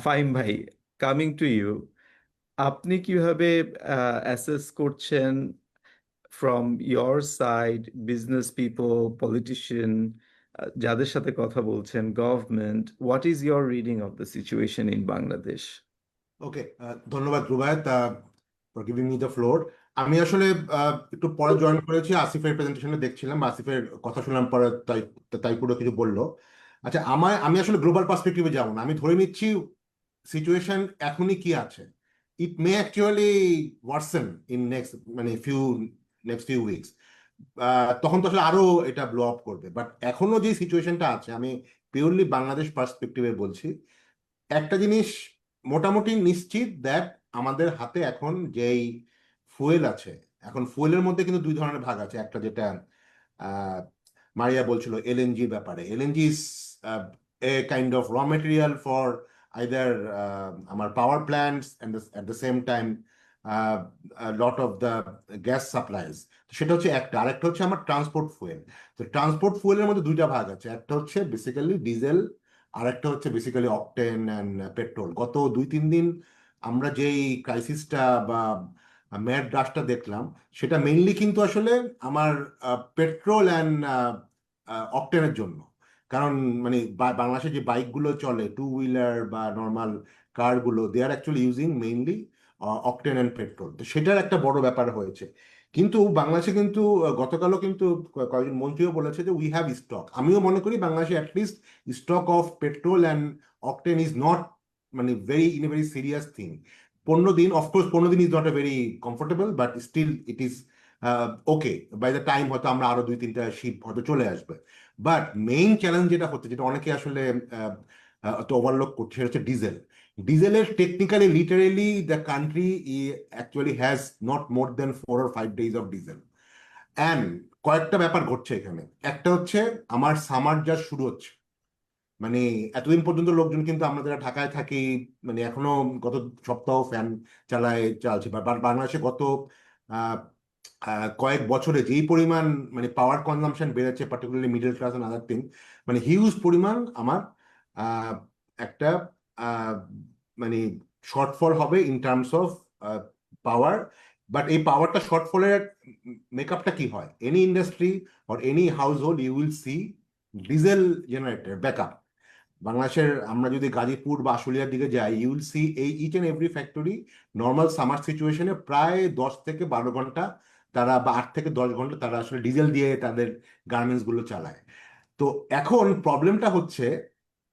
ফাহিম ভাই, coming to you, আপনি কিভাবে অ্যাসেস করছেন from your side, business people, politician, যাদের সাথে কথা বলছেন, government, what is your reading of the situation in Bangladesh? Okay, ধন্যবাদ Rubayet for giving me the floor. আমি আসলে একটু পরে জয়েন করেছি, আসিফের প্রেজেন্টেশনে দেখছিলাম, আসিফের কথা শুনলাম পরে, তাই তাই পুরো কিছু বললো। আচ্ছা, আমি আসলে গ্লোবাল পার্সপেক্টিভে যাবো না, আমি ধরে নিচ্ছি সিচুয়েশন এখনই কি আছে। It may actually worsen in next few weeks. তখন তো আসলে আরো এটা ব্লো আপ করবে, বাট এখনো যে সিচুয়েশনটা আছে, আমি পিওরলি বাংলাদেশ পার্সপেক্টিভে বলছি। একটা জিনিস মোটামুটি নিশ্চিত, দ্যাট আমাদের হাতে এখন যেই ফুয়েল আছে, এখন ফুয়েলের মধ্যে কিন্তু দুই ধরনের ভাগ আছে। একটা যেটা আহ, মারিয়া বলছিল এলএনজির ব্যাপারে, LNG is a kind of raw material for either আমার power plants and at the same time lot of the gas supplies. সেটা হচ্ছে একটা। আরেকটা হচ্ছে আমার ট্রান্সপোর্ট ফুয়েল। তো ট্রান্সপোর্ট ফুয়েলের মধ্যে দুইটা ভাগ আছে, একটা হচ্ছে বেসিক্যালি ডিজেল, আর একটা হচ্ছে বেসিক্যালি অকটেন অ্যান্ড পেট্রোল। গত 2-3 দিন আমরা যেই ক্রাইসিসটা বা ম্যাড রাশটা দেখলাম, সেটা মেইনলি কিন্তু আসলে আমার পেট্রোল অ্যান্ড অকটেনের জন্য। কারণ মানে বাংলাদেশে যে বাইকগুলো চলে, টু হুইলার বা নর্মাল কারগুলো, they are actually using mainly octane and petrol. তো সেটার একটা বড় ব্যাপার হয়েছে। কিন্তু বাংলাদেশে কিন্তু গতকালও কিন্তু কয়েকজন মন্ত্রীও বলেছে যে উই হ্যাভ স্টক। আমিও মনে করি বাংলাদেশে at least stock of petrol and octane is not মানে in a very serious thing. 15 দিন, অফকোর্স 15 দিন is not a very comfortable, but still it is okay. By the time হয়তো আমরা আরো 2-3টা শিপ হয়তো চলে আসবে। বাট মেইন চ্যালেঞ্জ যেটা হচ্ছে, যেটা অনেকে আসলে তো ওভারলোক করছে, সেটা হচ্ছে ডিজেল। ডিজেলের technically literally the country actually has not more than 4 or 5 days of diesel. And কয়েকটা ব্যাপার ঘটছে এখানে। একটা হচ্ছে আমার সামার যা শুরু হচ্ছে, মানে এতদিন পর্যন্ত লোকজন কিন্তু আমরা যারা ঢাকায় থাকি, মানে এখনো গত সপ্তাহ ফ্যান চালছে। বা বাংলাদেশে গত আহ, কয়েক বছরে যেই পরিমাণ মানে পাওয়ার কনজাম্পশন বেড়েছে, particularly middle class and other thing, মানে হিউজ পরিমাণ আমার আহ, একটা আহ, মানে শর্টফল হবে in terms of power. But এই পাওয়ারটা শর্টফলের মেকআপটা কি হয়, any industry or any household you will see diesel generator backup. বাংলাদেশের আমরা যদি গাজীপুর বা আশুলিয়ার দিকে যাই, ইউ উইল সি এই each and every factory normal summer সিচুয়েশনে প্রায় 10 থেকে 12 ঘন্টা তারা, বা 8 থেকে 10 ঘন্টা তারা আসলে ডিজেল দিয়ে তাদের গার্মেন্টস গুলো চালায়। তো এখন প্রবলেমটা হচ্ছে,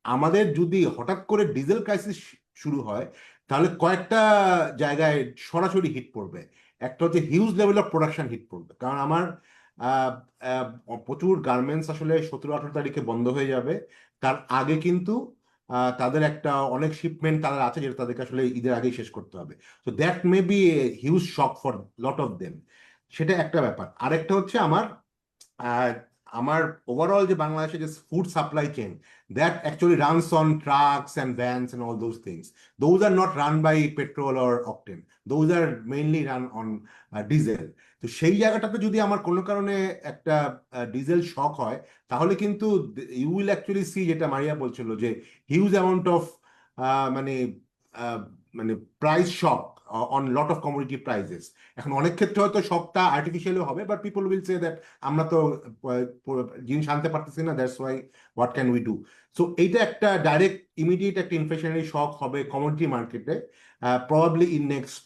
আমাদের যদি হঠাৎ করে ডিজেল ক্রাইসিস শুরু হয়, তাহলে কয়েকটা জায়গায় সরাসরি হিট পড়বে। একটা হচ্ছে huge level of production hit পড়বে, কারণ আমার আহ, আহ, প্রচুর গার্মেন্টস আসলে 17-18 তারিখে বন্ধ হয়ে যাবে। তার আগে কিন্তু তাদের একটা অনেক শিপমেন্ট তাদের আছে, যেটা তাদেরকে আসলে ঈদের আগেই শেষ করতে হবে। তো that may B a huge shock for lot of them. সেটা একটা ব্যাপার। আরেকটা হচ্ছে আহ, আমার ওভারঅল যে বাংলাদেশের যে food supply chain, that actually runs on trucks and vans and all those things. Those are not run by petrol or octane, those are mainly run on diesel. তো সেই জায়গাটাতে যদি আমার কোনো কারণে একটা ডিজেল শক হয়, তাহলে কিন্তু ইউ উইল অ্যাকচুয়ালি সি, যেটা মারিয়া বলছিল, যে হিউজ অ্যামাউন্ট অফ মানে আহ, মানে price shock on lot of commodity prices. এখন অনেক ক্ষেত্রে হয়তো শকটা আর্টিফিশিয়ালি হবে, but people will say that আমরা তো জিনিস আনতে পারতেছি না, that's why what can we do. So এইটা একটা ডাইরেক্ট ইমিডিয়েট একটা ইনফ্লেশনারি শক হবে কমোডিটি মার্কেটে, probably in next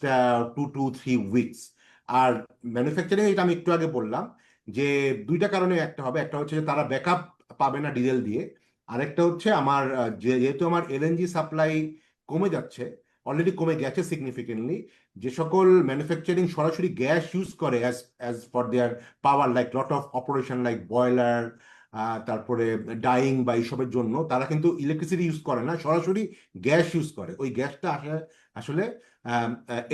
2 to 3 weeks. আর ম্যানুফ্যাকচারিং, এটা আমি একটু আগে বললাম যে দুইটা কারণে একটা হবে। একটা হচ্ছে যে তারা ব্যাকআপ পাবে না ডিজেল দিয়ে। আরেকটা হচ্ছে আমার যেহেতু আমার এলএনজি সাপ্লাই কমে যাচ্ছে, অলরেডি কমে গেছে সিগনিফিকেন্টলি। যে সকল ম্যানুফ্যাকচারিং সরাসরি গ্যাস ইউজ করে as as for their power, like lot of operation like boiler, তারপরে ডাইং বা এইসবের জন্য তারা কিন্তু ইলেকট্রিসিটি ইউজ করে না, সরাসরি গ্যাস ইউজ করে। ওই গ্যাসটা আসে আসলে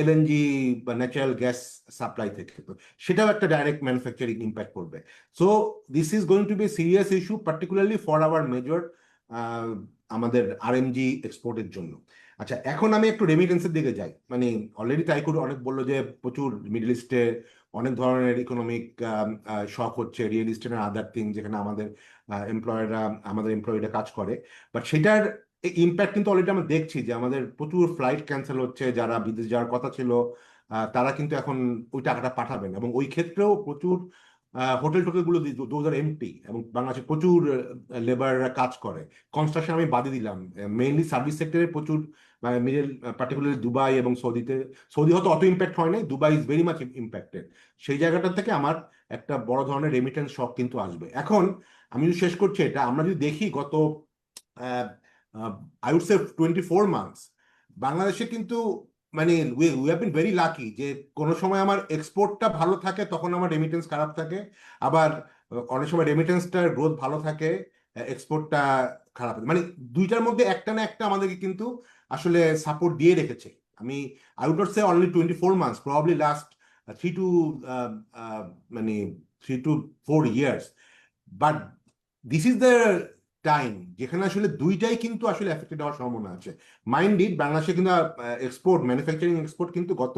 এলএনজি বা ন্যাচারাল গ্যাস সাপ্লাই থেকে। তো সেটাও একটা ডাইরেক্ট ম্যানুফ্যাকচারিং ইম্প্যাক্ট করবে। So this is going to be serious issue, particularly for our major আমাদের আরএমজি এক্সপোর্টের জন্য। আচ্ছা, এখন আমি একটু রেমিটেন্সের দিকে যাই। মানে অলরেডি তাইকুর অনেক বললো যে প্রচুর মিডল ইস্টে অনেক ধরনের ইকোনমিক শক হচ্ছে, রিয়েল ইস্টেট আর আদার থিং, যেখানে আমাদের এমপ্লয়াররা, আমাদের এমপ্লয়িরা কাজ করে। বাট সেটার এই ইম্প্যাক্ট কিন্তু অলরেডি আমরা দেখছি যে আমাদের প্রচুর ফ্লাইট ক্যান্সেল হচ্ছে, যারা বিদেশ যাওয়ার কথা ছিল তারা কিন্তু এখন ওই টাকাটা পাঠাবেন, এবং ওই ক্ষেত্রেও প্রচুর হোটেল টোটেলগুলো দোজ আর এমটি, এবং বাংলাদেশে প্রচুর লেবাররা কাজ করে। কনস্ট্রাকশন আমি বাদই দিলাম, মেইনলি সার্ভিস সেক্টরে প্রচুর মিডল, পার্টিকুলারলি দুবাই এবং সৌদিতে। সৌদি হয়তো অত ইম্প্যাক্ট হয় নাই, Dubai is very much impacted. সেই জায়গাটা থেকে আমার একটা বড় ধরনের রেমিটেন্স শক কিন্তু আসবে। এখন আমি যদি শেষ করছি এটা, আমরা যদি দেখি গত আই উড সে 24 মান্থস, বাংলাদেশে কিন্তু মানে we have been very lucky যে কোনো সময় আমার এক্সপোর্টটা ভালো থাকে, তখন আমার রেমিটেন্স খারাপ থাকে। আবার অনেক সময় রেমিটেন্সটার গ্রোথ ভালো থাকে, এক্সপোর্টটা খারাপ থাকে। মানে দুইটার মধ্যে একটা না একটা আমাদেরকে কিন্তু আসলে সাপোর্ট দিয়ে রেখেছে। আমি I would not say only 24 months, probably last 3 to মানে 3 to 4 years, but this is the time যেখানে আসলে দুইটাই কিন্তু আসলে এফেক্টেড হওয়ার সম্ভাবনা আছে। মাইন্ড ইট, বাংলাদেশে কিন্তু এক্সপোর্ট, ম্যানুফ্যাকচারিং এক্সপোর্ট কিন্তু গত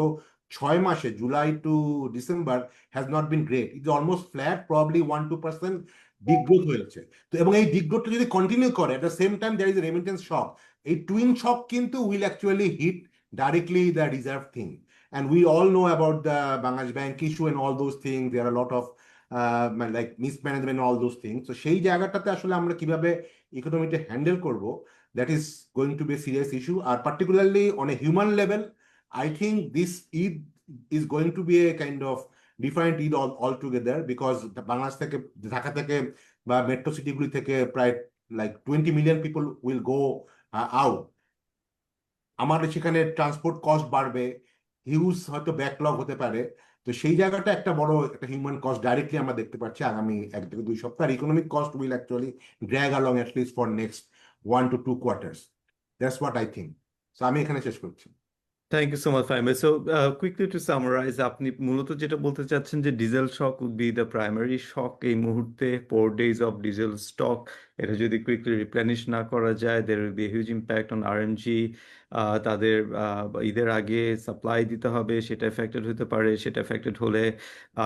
6 মাসে, July to December, has not been great. It almost flat, probably 1-2% degrowth হয়েছে। তো এবং এই ডিগ্রোথটা যদি কন্টিনিউ করে, at the same time there is a remittance shock, এই টুইন শক কিন্তু will actually hit directly the reserve thing. And we all know about the Bangladesh Bank issue and all those things. There are a lot of like mismanagement and all those things. So সেই জায়গাটাতে আসলে আমরা কিভাবে ইকোনমিটা handle করব, that is going to be a serious issue. আর particularly on a human level, I think this Eid is going to be a kind of different Eid altogether, because Bangladesh থেকে, ঢাকা থেকে বা মেট্রো সিটিগুলি থেকে প্রায় like 20 million people will go out. আমার সেখানে transport cost বাড়বে, হিউজ হয়তো ব্যাকলগ হতে পারে। তো সেই জায়গাটা একটা বড় একটা হিউম্যান কস্ট ডাইরেক্টলি আমরা দেখতে পাচ্ছি আগামী 1 থেকে 2 সপ্তাহ। Economic cost will actually drag along at least for next 1 to 2 quarters. That's what I think. So আমি এখানে শেষ করছি। Thank you so much, Fahim. So, quickly to summarize, আপনি মূলত যেটা বলতে চাচ্ছেন যে diesel shock would be the primary shock এই মুহূর্তে, 4 days of diesel stock, এটা যদি quickly replenish না করা যায়, there will be a huge impact on RMG. তাদের ঈদের আগে সাপ্লাই দিতে হবে, সেটা এফেক্টেড হতে পারে, সেটা এফেক্টেড হলে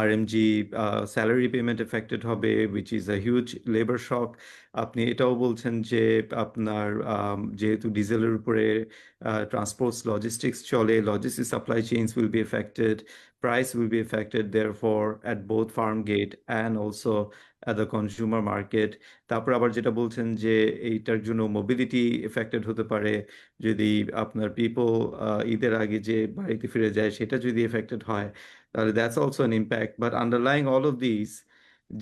RMG স্যালারি পেমেন্ট এফেক্টেড হবে, which is a huge labor shock. আপনি এটাও বলছেন যে আপনার যেহেতু ডিজেলের উপরে transports, logistics chole, logistics supply chains will be affected, price will be affected, therefore, at both farm gate and also at the consumer market. তারপর আবার যেটা বলছেন যে এইটার জন্য মোবিলিটি এফেক্টেড হতে পারে, যদি আপনার পিপল ঈদের আগে যে বাড়িতে ফিরে যায় সেটা যদি এফেক্টেড হয়, তাহলে that's also an impact. But underlying all of this,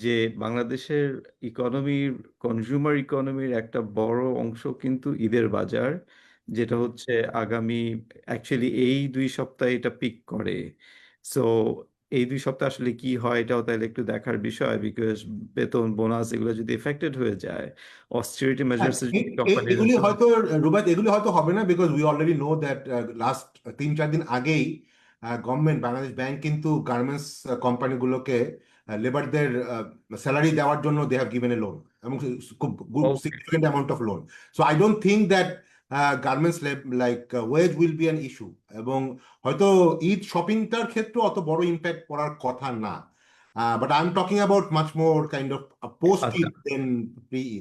যে বাংলাদেশের ইকোনমির, কনজিউমার ইকোনমির একটা বড় অংশ কিন্তু ঈদের বাজার, যেটা হচ্ছে আগামী, অ্যাকচুয়ালি এই 2 সপ্তাহে এটা পিক করে। সো এই 2 সপ্তাহ আসলে কি হয় এটাও তাহলে একটু দেখার বিষয়, বিকজ বেতন বোনাস এগুলো যদি এফেক্টেড হয়ে যায়, অস্টেরিটি হ্যাঁ, মেজার্স যদি কোম্পানির এগুলি উপর। হয়তো রুবাত, এগুলি হয়তো হবে না, because we already know that last 3-4 দিন আগেই গভর্নমেন্ট, বাংলাদেশ ব্যাংক কিন্তু গার্মেন্টস কোম্পানিগুলোকে লেবারদের স্যালারি দেওয়ার জন্য they have given a loan, এবং খুব okay, significant amount of loan. So I don't think that garments like wage will be an issue, এবং হয়তো ঈদ শপিংটার ক্ষেত্রে অত বড় ইম্প্যাক্ট পড়ার কথা না। But I am talking about much more kind of post আচ্ছা। ঈদ দেন প্রি ঈদ।